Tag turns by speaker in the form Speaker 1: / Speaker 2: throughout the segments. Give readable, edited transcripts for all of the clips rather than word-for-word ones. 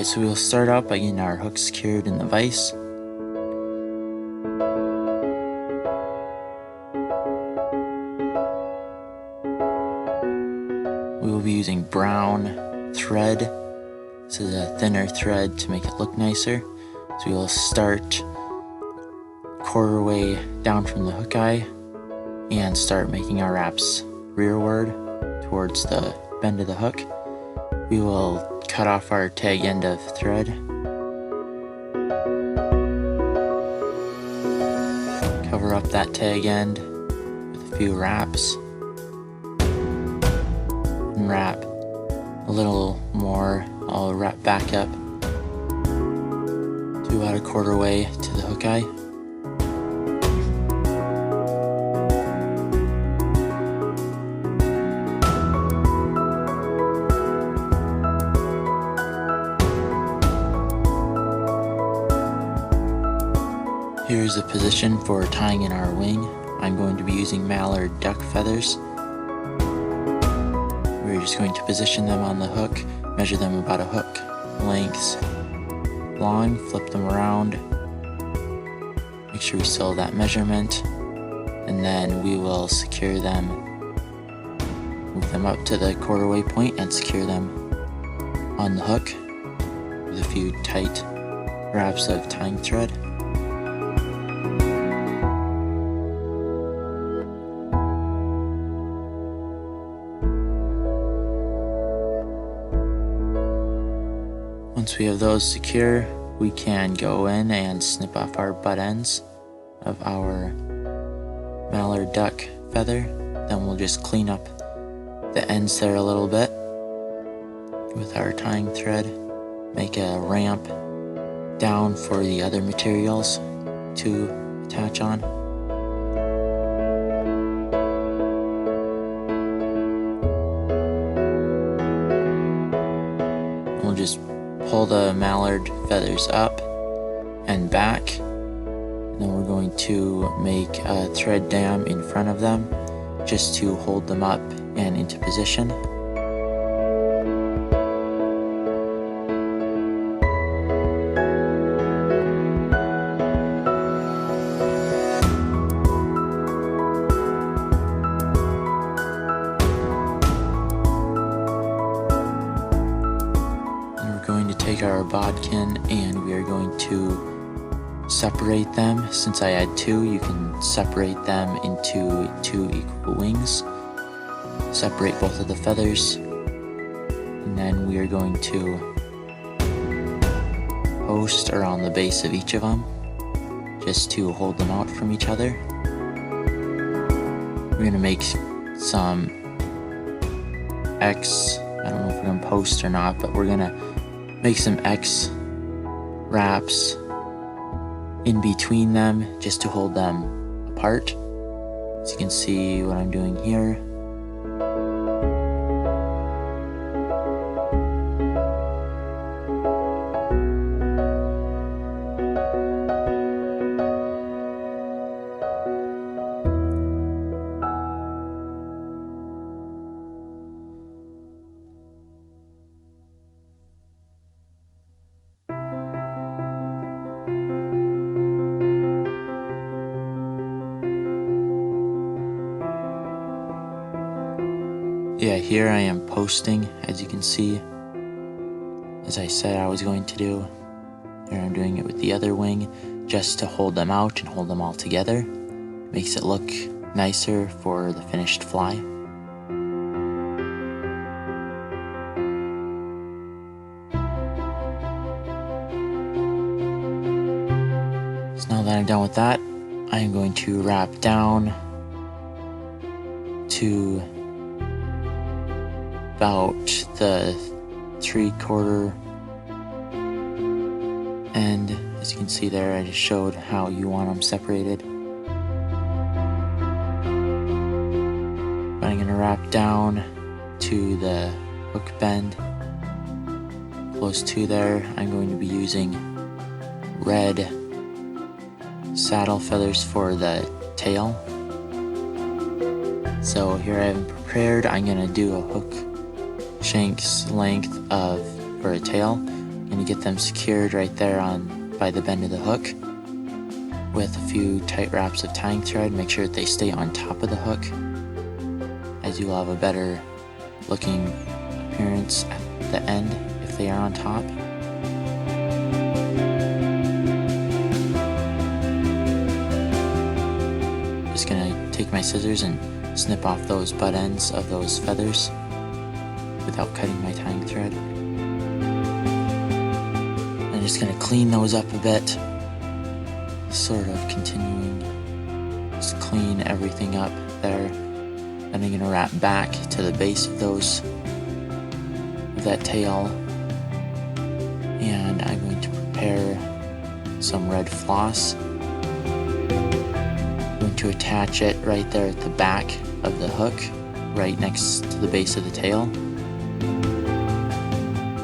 Speaker 1: so we'll start out by getting our hook secured in the vise. We will be using brown thread. This is a thinner thread to make it look nicer. So we will start quarter way down from the hook eye and start making our wraps rearward towards the bend of the hook. We will cut off our tag end of thread. Cover up that tag end with a few wraps. And wrap a little more. I'll wrap back up to about a quarter way to the hook eye. Here's the position for tying in our wing. I'm going to be using mallard duck feathers. We're just going to position them on the hook, measure them about a hook length long, flip them around, make sure we still have that measurement, and then we will secure them, move them up to the quarter-way point and secure them on the hook with a few tight wraps of tying thread. Once we have those secure, we can go in and snip off our butt ends of our mallard duck feather. Then we'll just clean up the ends there a little bit with our tying thread. Make a ramp down for the other materials to attach on. We'll just pull the mallard feathers up and back, and then we're going to make a thread dam in front of them just to hold them up and into position. Take our bodkin and we are going to separate them. Since I had two, you can separate them into two equal wings. Separate both of the feathers, and then we are going to post around the base of each of them just to hold them out from each other. We're going to make some X, I don't know if we're going to post or not, but we're going to make some X wraps in between them just to hold them apart. So you can see what I'm doing here. Yeah, here I am posting, as you can see, as I said I was going to do. Here I'm doing it with the other wing, just to hold them out and hold them all together. Makes it look nicer for the finished fly. So now that I'm done with that, I'm going to wrap down to about the 3/4 end. As you can see there, I just showed how you want them separated. But I'm going to wrap down to the hook bend. Close to there, I'm going to be using red saddle feathers for the tail. So here I have them prepared. I'm going to do a hook shank's length for a tail. I'm gonna get them secured right there by the bend of the hook with a few tight wraps of tying thread. Make sure that they stay on top of the hook, as you'll have a better looking appearance at the end if they are on top. Just gonna take my scissors and snip off those butt ends of those feathers without cutting my tying thread. I'm just gonna clean those up a bit, sort of continuing, just clean everything up there. Then I'm gonna wrap back to the base of that tail, and I'm going to prepare some red floss. I'm going to attach it right there at the back of the hook, right next to the base of the tail.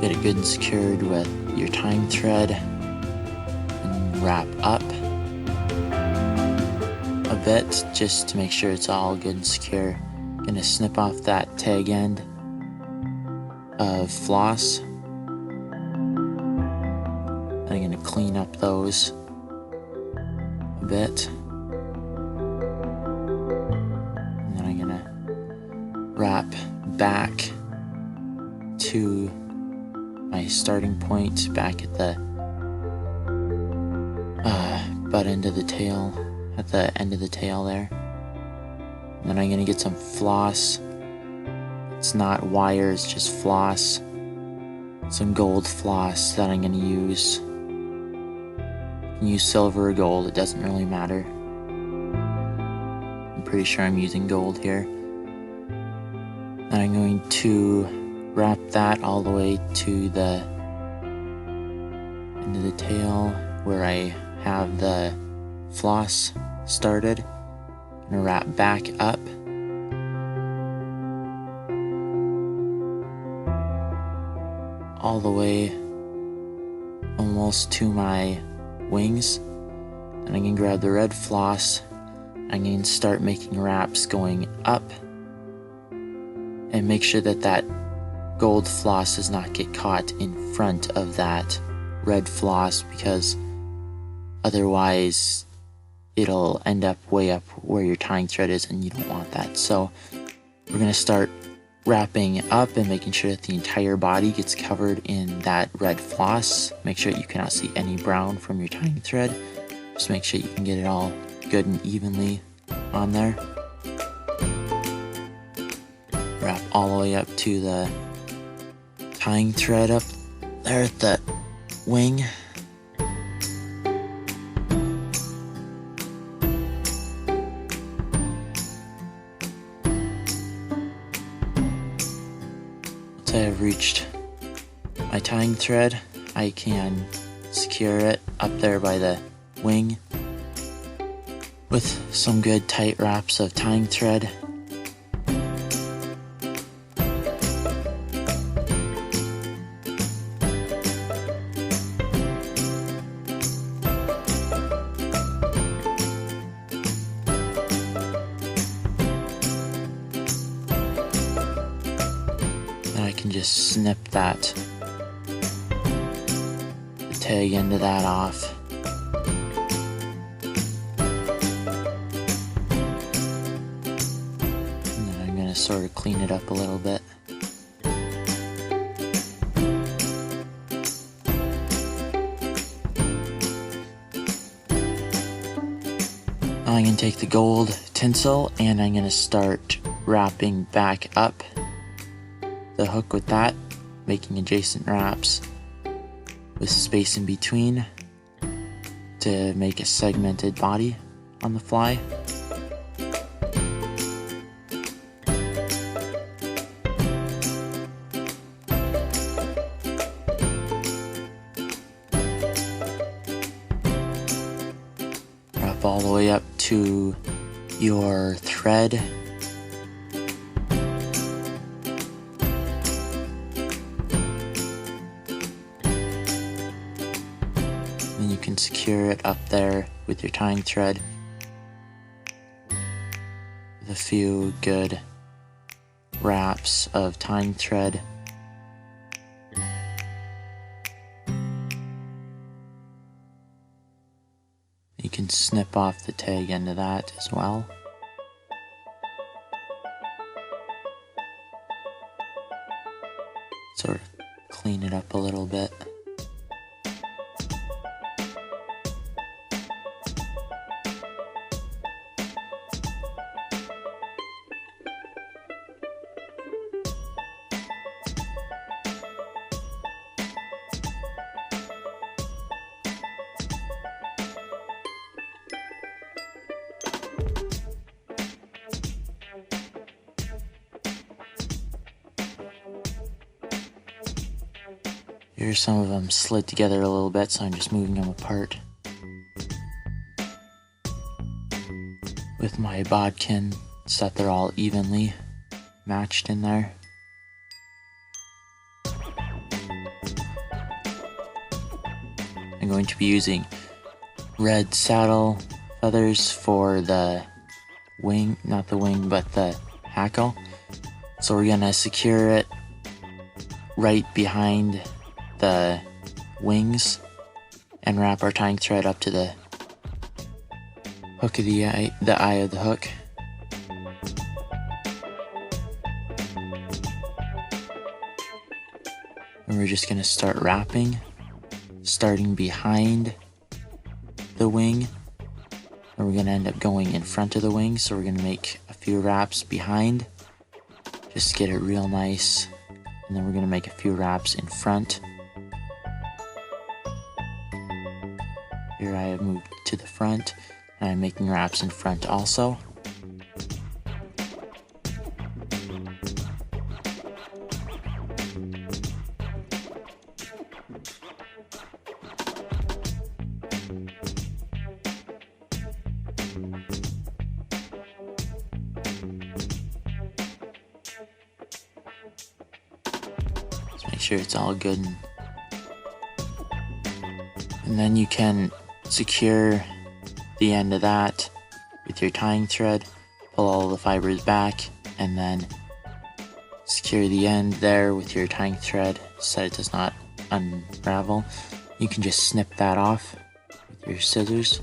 Speaker 1: Get it good and secured with your tying thread and wrap up a bit just to make sure it's all good and secure. I'm gonna snip off that tag end of floss. I'm gonna clean up those a bit. And then I'm gonna wrap back to my starting point back at the butt end of the tail, at the end of the tail there. And then I'm gonna get some floss. It's not wire, it's just floss. Some gold floss that I'm gonna use. You can use silver or gold, it doesn't really matter. I'm pretty sure I'm using gold here. And I'm going to wrap that all the way to the end of the tail where I have the floss started. I'm gonna wrap back up. All the way almost to my wings. And I'm gonna grab the red floss. I'm going to start making wraps going up. And make sure that that gold floss does not get caught in front of that red floss, because otherwise it'll end up way up where your tying thread is, and you don't want that. So we're going to start wrapping up and making sure that the entire body gets covered in that red floss. Make sure that you cannot see any brown from your tying thread. Just make sure you can get it all good and evenly on there. Wrap all the way up to the tying thread up there at the wing. Once I have reached my tying thread, I can secure it up there by the wing with some good tight wraps of tying thread. And I can just snip the tag end of that off. Sort of clean it up a little bit. Now I'm going to take the gold tinsel and I'm going to start wrapping back up the hook with that, making adjacent wraps with space in between to make a segmented body on the fly. All the way up to your thread. Then you can secure it up there with your tying thread with a few good wraps of tying thread. snip off the tag end of that as well. Sort of clean it up a little bit. Here's some of them slid together a little bit, so I'm just moving them apart with my bodkin so that they're all evenly matched in there. I'm going to be using red saddle feathers for the wing, not the wing, but the hackle. So we're gonna secure it right behind the wings and wrap our tying thread up to the hook of the eye of the hook. And we're just gonna start wrapping, starting behind the wing, and we're gonna end up going in front of the wing. So we're gonna make a few wraps behind, just get it real nice, and then we're gonna make a few wraps in front. Here I have moved to the front, and I'm making wraps in front also. Let's make sure it's all good, and then you can secure the end of that with your tying thread, pull all the fibers back, and then secure the end there with your tying thread so that it does not unravel. You can just snip that off with your scissors.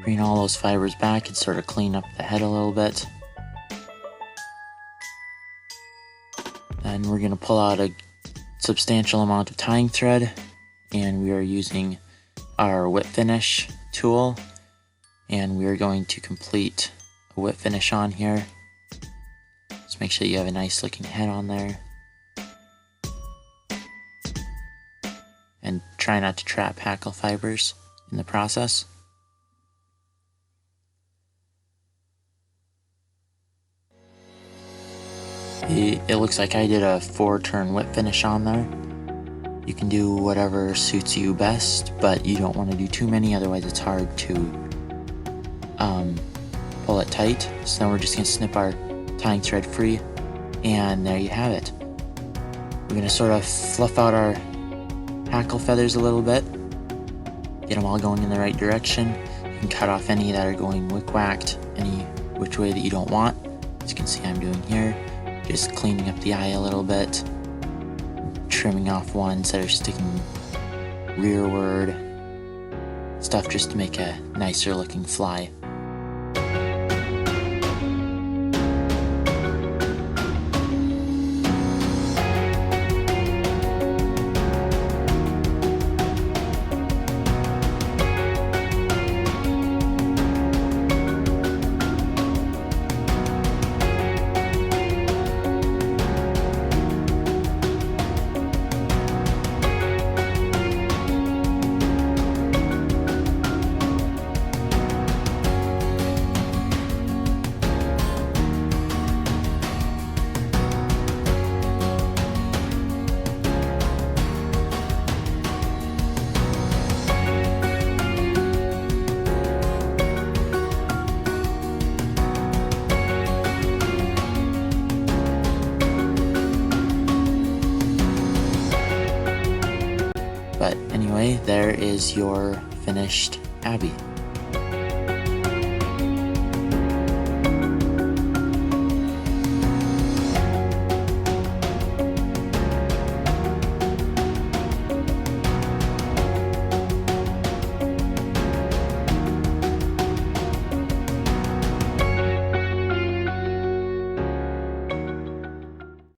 Speaker 1: Bring all those fibers back and sort of clean up the head a little bit. Then we're going to pull out a substantial amount of tying thread, and we are using our whip finish tool, and we are going to complete a whip finish on here. Just make sure you have a nice looking head on there, and try not to trap hackle fibers in the process. It looks like I did a 4-turn whip finish on there. You can do whatever suits you best, but you don't want to do too many, otherwise it's hard to pull it tight. So then we're just going to snip our tying thread free, and there you have it. We're going to sort of fluff out our hackle feathers a little bit, get them all going in the right direction. You can cut off any that are going wick-whacked any which way that you don't want, as you can see I'm doing here. Just cleaning up the eye a little bit, trimming off ones that are sticking rearward, stuff just to make a nicer looking fly. But anyway, there is your finished Abbey.